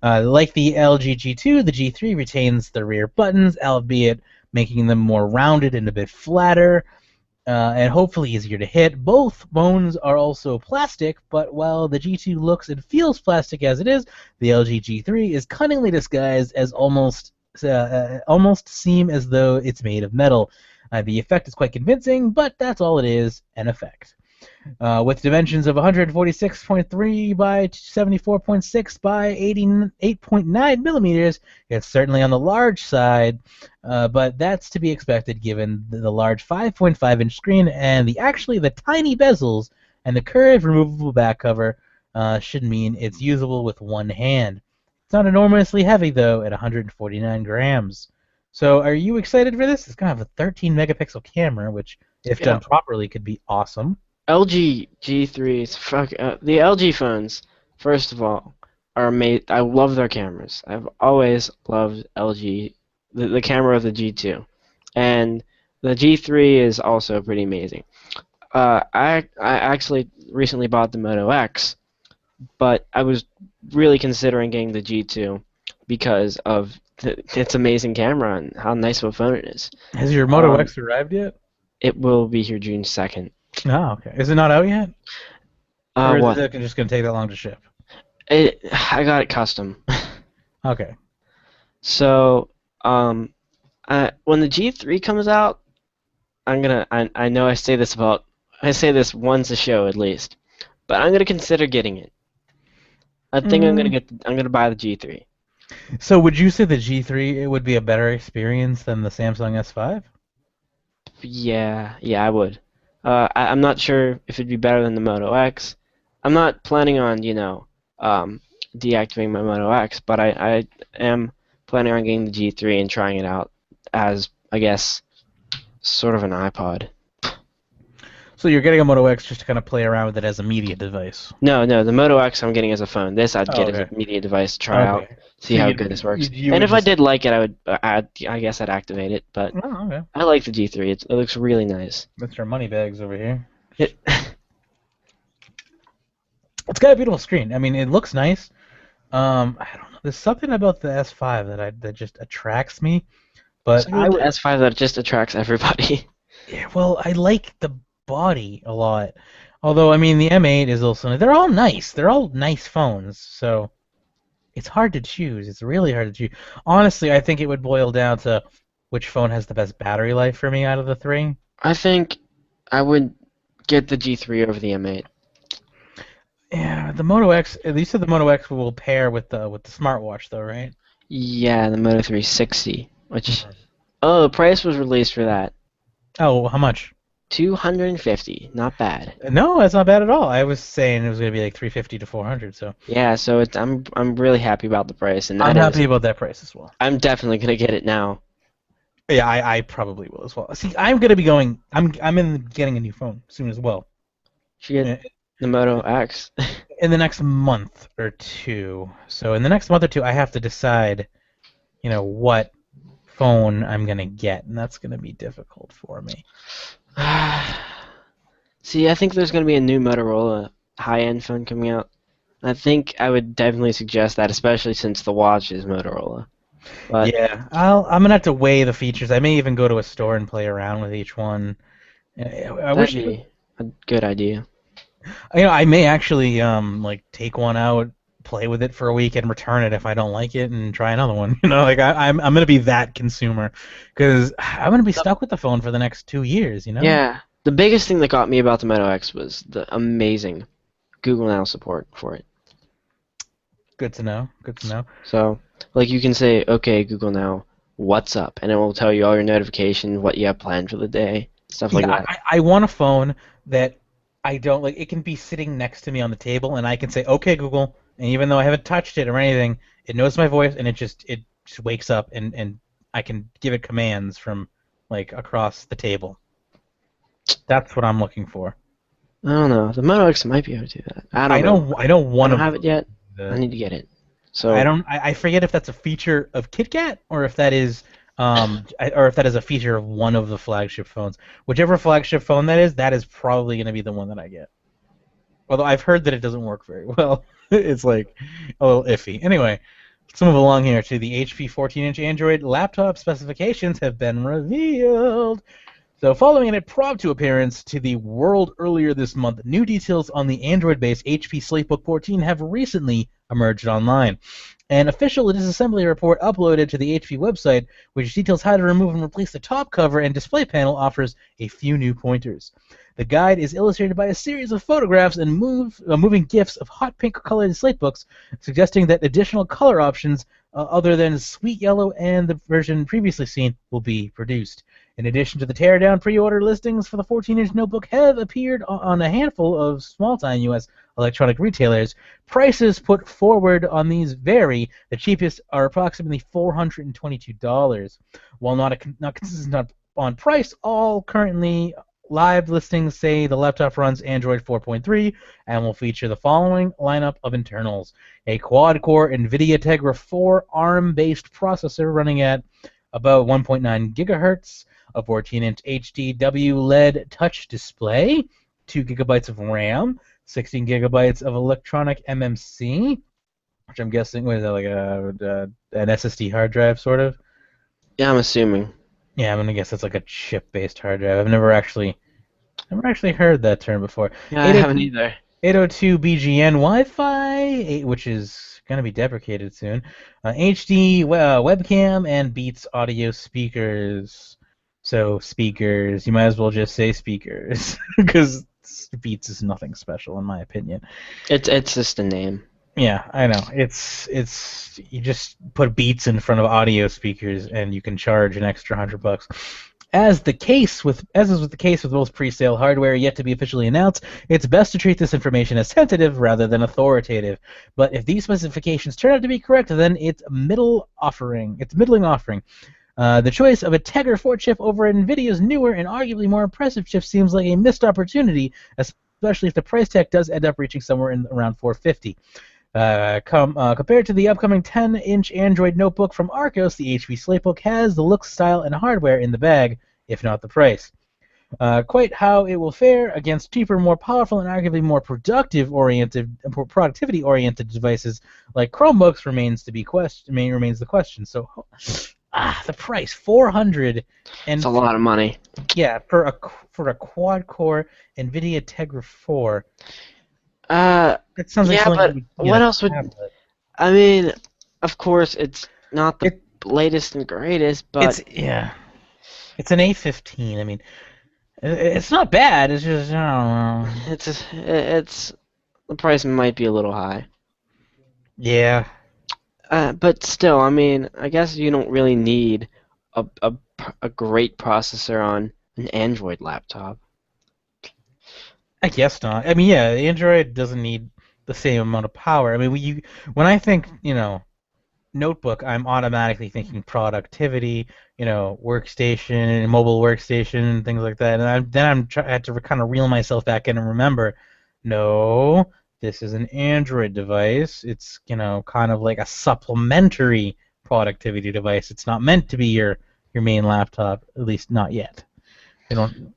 Like the LG G2, the G3 retains the rear buttons, albeit making them more rounded and a bit flatter, and hopefully easier to hit. Both phones are also plastic, but while the G2 looks and feels plastic as it is, the LG G3 is cunningly disguised as almost seem as though it's made of metal. The effect is quite convincing, but that's all it is, an effect. With dimensions of 146.3 by 74.6 by 88.9 millimeters, it's certainly on the large side, but that's to be expected given the large 5.5-inch screen and the tiny bezels and the curved removable back cover should mean it's usable with one hand. It's not enormously heavy, though, at 149 grams. So are you excited for this? It's going to have a 13 megapixel camera, which, if Yeah. done properly, could be awesome. LG G3s, the LG phones, first of all, are made. I love their cameras. I've always loved LG, the camera of the G2, and the G3 is also pretty amazing. I actually recently bought the Moto X, but I was really considering getting the G2 because of its amazing camera and how nice of a phone it is. Has your Moto Um, X arrived yet? it will be here June 2nd. Oh, okay. Is it not out yet? Or is What? it just going to take that long to ship? I got it custom. Okay. So, when the G3 comes out, I know I say this once a show at least, but I'm gonna consider getting it. I think Mm. I'm gonna buy the G3. So would you say the G3 it would be a better experience than the Samsung S5? Yeah, I would. I'm not sure if it'd be better than the Moto X. I'm not planning on, deactivating my Moto X, but I am planning on getting the G3 and trying it out as, I guess, sort of an iPod. So you're getting a Moto X just to kind of play around with it as a media device. No, the Moto X I'm getting as a phone. This I'd Oh, get as okay. a media device to try out, Okay. see So how you good this you, works. you And would if I just did like it, I guess I'd activate it. But oh, okay. I like the G3. It looks really nice. Mr. Moneybags over here. It, It's got a beautiful screen. I mean, it looks nice. I don't know. There's something about the S5 that just attracts me. But something with the S5 that just attracts everybody. yeah, well, I like the body a lot. Although, I mean, the M8 is also... They're all nice. They're all nice phones, so it's hard to choose. It's really hard to choose. Honestly, I think it would boil down to which phone has the best battery life for me out of the three. I think I would get the G3 over the M8. Yeah, the Moto X. You said the Moto X will pair with the smartwatch, though, right? Yeah, the Moto 360, which oh, the price was released for that. Oh, how much? 250, not bad. No, that's not bad at all. I was saying it was going to be like 350 to 400. So Yeah, so I'm really happy about the price, and I'm that happy is about that price as well. I'm definitely gonna get it now. Yeah, I probably will as well. See, I'm going to be going. I'm in getting a new phone soon as well. Should Uh, get the Moto X. In the next month or two. So in the next month or two, I have to decide, what phone I'm gonna get, and that's gonna be difficult for me. See, I think there's gonna be a new Motorola high-end phone coming out. I think I would definitely suggest that, especially since the watch is Motorola. But Yeah, I'm gonna have to weigh the features. I may even go to a store and play around with each one. I that'd wish, be a good idea. I may actually like take one out, play with it for a week, and return it if I don't like it, and try another one. Like I'm gonna be that consumer, because I'm gonna be stuck with the phone for the next 2 years. Yeah, the biggest thing that got me about the Moto X was the amazing Google Now support for it. Good to know. Good to know. So, like, you can say, okay, Google Now, what's up? And it will tell you all your notifications, what you have planned for the day, stuff like Yeah, that. I want a phone that I don't like. It can be sitting next to me on the table, and I can say, "Okay, Google," and even though I haven't touched it or anything, it knows my voice, and it just wakes up, and I can give it commands from like across the table. That's what I'm looking for. I don't know. The Moto X might be able to do that. I I don't know. know I know I one don't of have it yet. I the. need to get it. I So, don't. I forget if that's a feature of KitKat or if that is or if that is a feature of one of the flagship phones. Whichever flagship phone that is probably going to be the one that I get. Although I've heard that it doesn't work very well. It's like a little iffy. Anyway, let's move along here to the HP 14-inch Android laptop specifications have been revealed. So, following an impromptu appearance to the world earlier this month, new details on the Android-based HP Slatebook 14 have recently emerged online. An official disassembly report uploaded to the HP website, which details how to remove and replace the top cover and display panel, offers a few new pointers. The guide is illustrated by a series of photographs and moving GIFs of hot pink-colored Slatebooks, suggesting that additional color options other than sweet yellow and the version previously seen will be produced. In addition to the teardown, pre-order listings for the 14-inch notebook have appeared on a handful of small-time U.S. electronic retailers. Prices put forward on these vary. The cheapest are approximately $422. While not consistent on price, all currently live listings say the laptop runs Android 4.3 and will feature the following lineup of internals: a quad-core NVIDIA Tegra 4 ARM-based processor running at about 1.9 gigahertz, a 14-inch HD WLED touch display, 2 gigabytes of RAM, 16 gigabytes of electronic MMC, which I'm guessing was like an SSD hard drive, sort of. yeah, I'm assuming. Yeah, I'm gonna guess that's like a chip-based hard drive. I've never actually heard that term before. Yeah, I haven't either. 802 BGN Wi-Fi, which is going to be deprecated soon. HD webcam and Beats audio speakers. So speakers, you might as well just say speakers, because Beats is nothing special in my opinion. It's just a name. Yeah, I know. It's you just put Beats in front of audio speakers and you can charge an extra $100. As is the case with most pre-sale hardware yet to be officially announced, it's best to treat this information as tentative rather than authoritative. But if these specifications turn out to be correct, then it's middling offering. The choice of a Tegra 4 chip over NVIDIA's newer and arguably more impressive chip seems like a missed opportunity, especially if the price tag does end up reaching somewhere in around $450. Compared to the upcoming 10-inch Android notebook from Arcos, the HP Slatebook has the look, style, and hardware in the bag, if not the price. Quite how it will fare against cheaper, more powerful, and arguably more productivity-oriented devices like Chromebooks remains the question. So The price 400 It's and a lot of money. yeah, for a quad core NVIDIA Tegra 4. That sounds like Yeah, something you but would get what a else would? tablet. I mean, of course, it's not the It latest and greatest, but it's yeah, it's an A15. I mean, it's not bad. It's just I don't know. it's the price might be a little high. Yeah, But still, I mean, I guess you don't really need a great processor on an Android laptop. I guess not. I mean, yeah, Android doesn't need the same amount of power. I mean, when I think, notebook, I'm automatically thinking productivity, workstation, mobile workstation, things like that. And I had to kind of reel myself back in and remember, no, this is an Android device. It's, kind of like a supplementary productivity device. It's not meant to be your main laptop, at least not yet. They don't,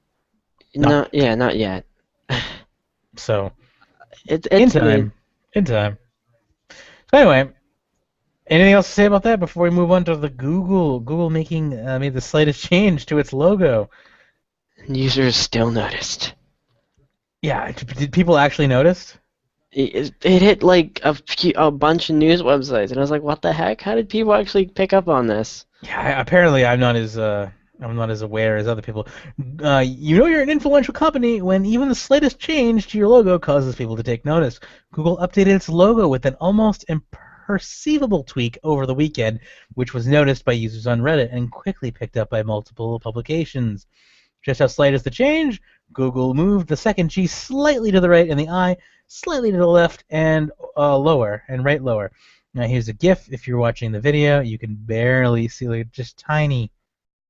not No, yeah, not yet. so. In It's I mean, time, in time. So anyway, anything else to say about that before we move on to the Google? Google made the slightest change to its logo. users still noticed. Yeah, did people actually notice? It hit like a bunch of news websites, and I was like, "What the heck? How did people actually pick up on this?" Yeah, apparently I'm not as aware as other people. You're an influential company when even the slightest change to your logo causes people to take notice. Google updated its logo with an almost imperceivable tweak over the weekend, which was noticed by users on Reddit and quickly picked up by multiple publications. Just how slight is the change? Google moved the second G slightly to the right and the I slightly to the left and lower and right lower. Now here's a GIF. If you're watching the video, you can barely see like just tiny,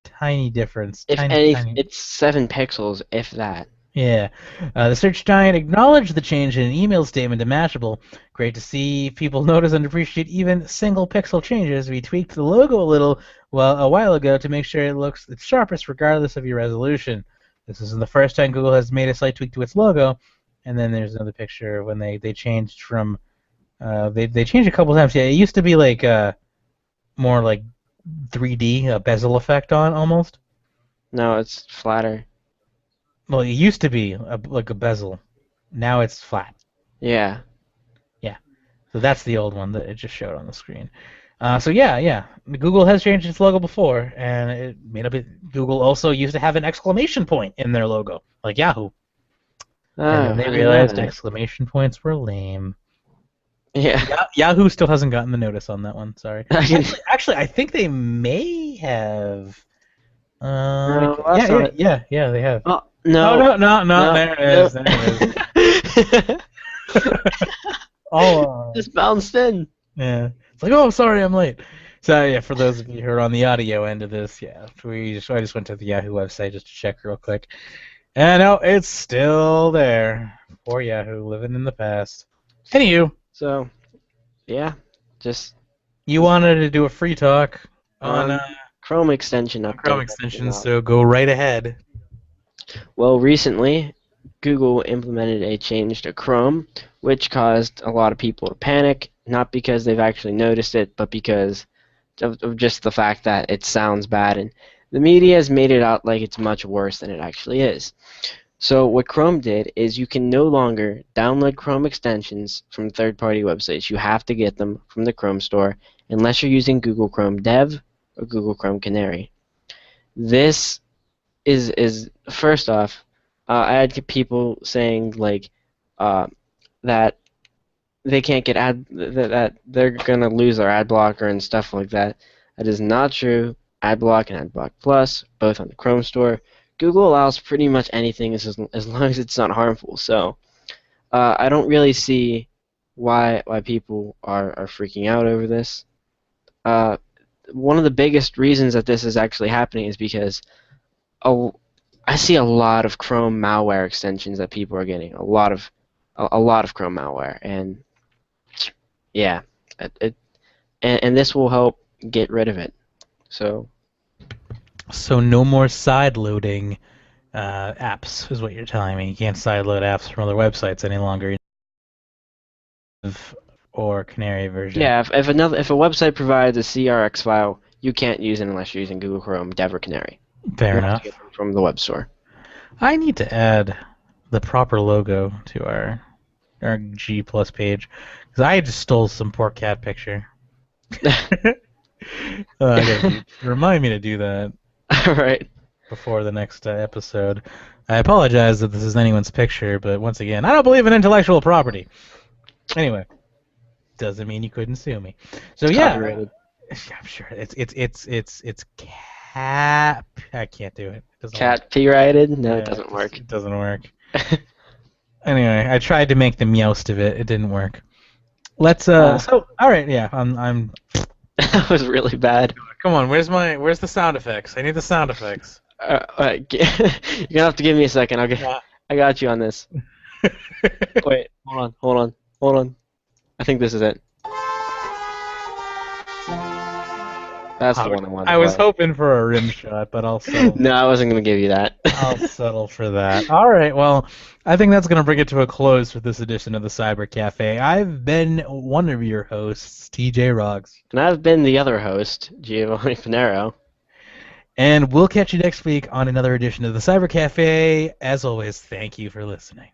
tiny difference. If Tiny, any, tiny. it's 7 pixels, if that. Yeah. The search giant acknowledged the change in an email statement to Mashable. Great to see people notice and appreciate even single pixel changes. We tweaked the logo a while ago to make sure it looks its sharpest regardless of your resolution. This isn't the first time Google has made a slight tweak to its logo. And then there's another picture when they changed from they changed a couple times. Yeah, it used to be like more like 3D bezel effect on almost. No, it's flatter. Well, it used to be like a bezel. Now it's flat. Yeah. Yeah. So that's the old one that it just showed on the screen. So yeah. Google has changed its logo before, and it made up. Google also used to have an exclamation point in their logo, like Yahoo, Oh, and then they I didn't know realized that. exclamation points were lame. Yeah. Yahoo still hasn't gotten the notice on that one. Sorry. I can. Actually, I think they may have. No, that's Yeah, not yeah, it. yeah, yeah. They have. Oh, Oh no. no! No. There it No. is. There it is. Oh, Just bounced in. yeah. It's like, oh, sorry, I'm late. So yeah, for those of you who are on the audio end of this, yeah, I just went to the Yahoo website just to check real quick, and no, it's still there. Poor Yahoo, living in the past. Anywho, So, yeah. Just you wanted to do a free talk on on Chrome extension Chrome update that came extensions, out. so go right ahead. Well, recently, Google implemented a change to Chrome, which caused a lot of people to panic, not because they've actually noticed it, but because of just the fact that it sounds bad, and the media has made it out like it's much worse than it actually is. So what Chrome did is you can no longer download Chrome extensions from third-party websites. You have to get them from the Chrome store unless you're using Google Chrome Dev or Google Chrome Canary. This is first off, I had people saying like uh, that they can't get that they're gonna lose their ad blocker and stuff like that. That is not true. AdBlock and AdBlock Plus, both on the Chrome store. Google allows pretty much anything as long as it's not harmful. So I don't really see why people are freaking out over this. Uh, One of the biggest reasons that this is actually happening is because a, I see a lot of Chrome malware extensions that people are getting. A lot of Chrome malware, and yeah, and this will help get rid of it. So So no more side loading apps is what you're telling me. You can't side load apps from other websites any longer, or Canary version. yeah, if a website provides a CRX file, you can't use it unless you're using Google Chrome, Dev, or Canary. Fair You have enough. to get them from the web store. I need to add the proper logo to our G plus page because I just stole some poor cat picture. Remind me to do that All right. before the next episode. I apologize that this is anyone's picture, but once again, I don't believe in intellectual property. Anyway, doesn't mean you couldn't sue me. So yeah, I'm sure it's cat. I can't do it. It doesn't work. Cat P-rated? No, Yeah, it doesn't work. It doesn't work. Anyway, I tried to make the meowst of it. It didn't work. Let's so all right, yeah. I'm That was really bad. Come on, where's the sound effects? I need the sound effects. You're gonna have to give me a second. I got you on this. Wait, hold on. I think this is it. That's the one I wanted. I was hoping for a rim shot, but I'll settle. No, I wasn't gonna give you that. I'll settle for that. All right, well, I think that's gonna bring it to a close for this edition of the Cyber Cafe. I've been one of your hosts, TJ Roggs, And I've been the other host, Giovanni Finero. and we'll catch you next week on another edition of the Cyber Cafe. As always, thank you for listening.